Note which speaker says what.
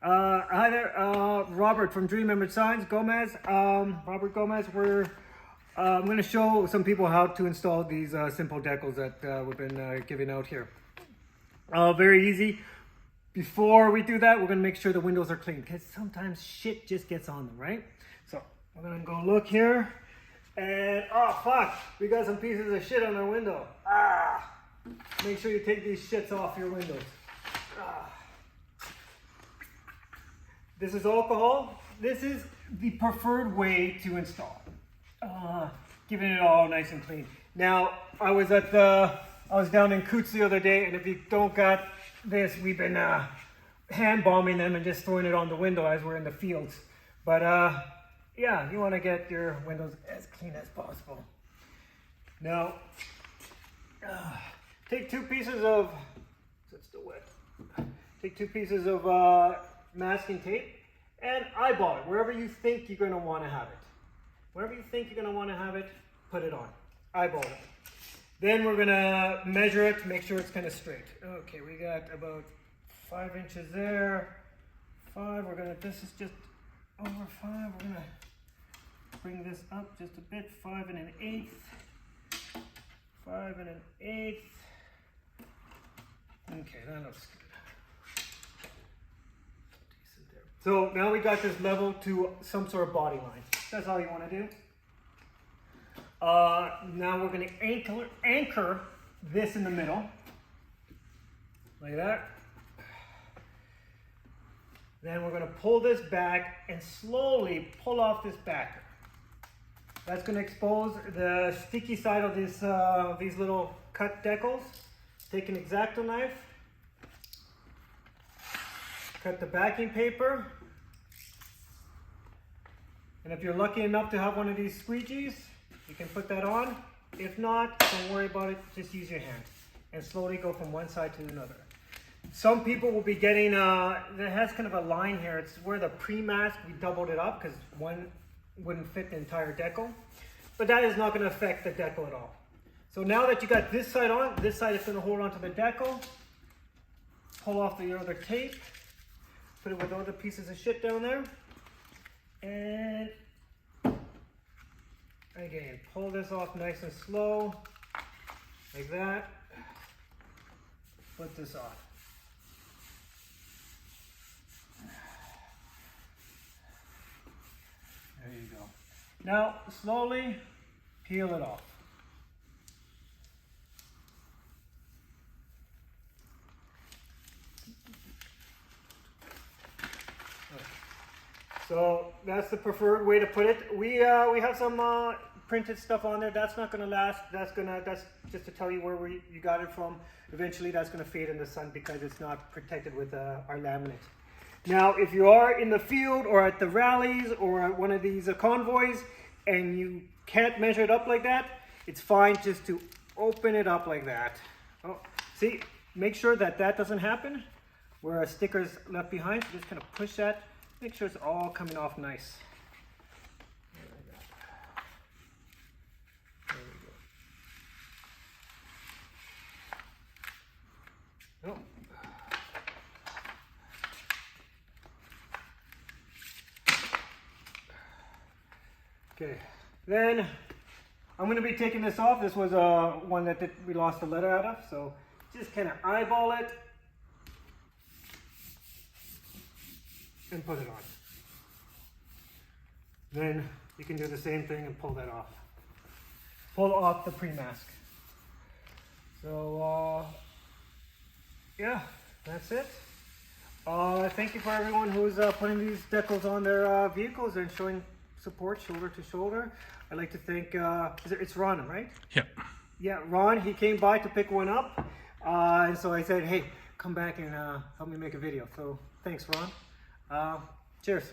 Speaker 1: Hi there, Robert from Dream Image Signs, Gomez. Robert Gomez. I'm going to show some people how to install these simple decals that we've been giving out here. Very easy. Before we do that, we're going to make sure the windows are clean because sometimes shit just gets on them, right? So we're going to go look here, and oh fuck, we got some pieces of shit on our window. Make sure you take these shits off your windows. This is alcohol. This is the preferred way to install. Giving it all nice and clean. Now, I was down in Coots the other day, and if you don't got this, we've been hand bombing them and just throwing it on the window as we're in the fields. But yeah, you want to get your windows as clean as possible. Now, take two pieces of, it's still wet. Take two pieces of masking tape and eyeball it wherever you think you're going to want to have it. Wherever you think you're going to want to have it, put it on. Eyeball it. Then we're going to measure it to make sure it's kind of straight. Okay, we got about 5 inches there. 5, this is just over 5. We're going to bring this up just a bit. 5 1/8. 5 1/8. Okay, that looks good. So now we got this level to some sort of body line. That's all you want to do. Now we're going to anchor this in the middle, like that. Then we're going to pull this back and slowly pull off this backer. That's going to expose the sticky side of these little cut decals. Take an X-Acto knife. Cut the backing paper, and if you're lucky enough to have one of these squeegees, you can put that on. If not, don't worry about it, just use your hand and slowly go from one side to another. Some people will be getting, that has kind of a line here, it's where the pre-mask, we doubled it up because one wouldn't fit the entire decal, but that is not going to affect the decal at all. So now that you got this side on, this side is going to hold onto the decal, pull off the other tape, put it with all the pieces of shit down there, and again, pull this off nice and slow, like that. Put this off. There you go. Now, slowly peel it off. So that's the preferred way to put it. We have some printed stuff on there. That's not going to last. That's just to tell you where you got it from. Eventually, that's going to fade in the sun because it's not protected with our laminate. Now, if you are in the field or at the rallies or at one of these convoys and you can't measure it up like that, it's fine just to open it up like that. Oh, see, make sure that doesn't happen where a sticker's left behind. So just kind of push that. Make sure it's all coming off nice. There we go. Okay, then I'm going to be taking this off. This was one that we lost the letter out of, so just kind of eyeball it and put it on. Then you can do the same thing and pull that off. Pull off the pre-mask. So yeah, that's it. Thank you for everyone who's putting these decals on their vehicles and showing support shoulder to shoulder. I'd like to thank, it's Ron, right?
Speaker 2: Yep.
Speaker 1: Yeah, Ron, he came by to pick one up. And so I said, hey, come back and help me make a video. So thanks, Ron. Cheers.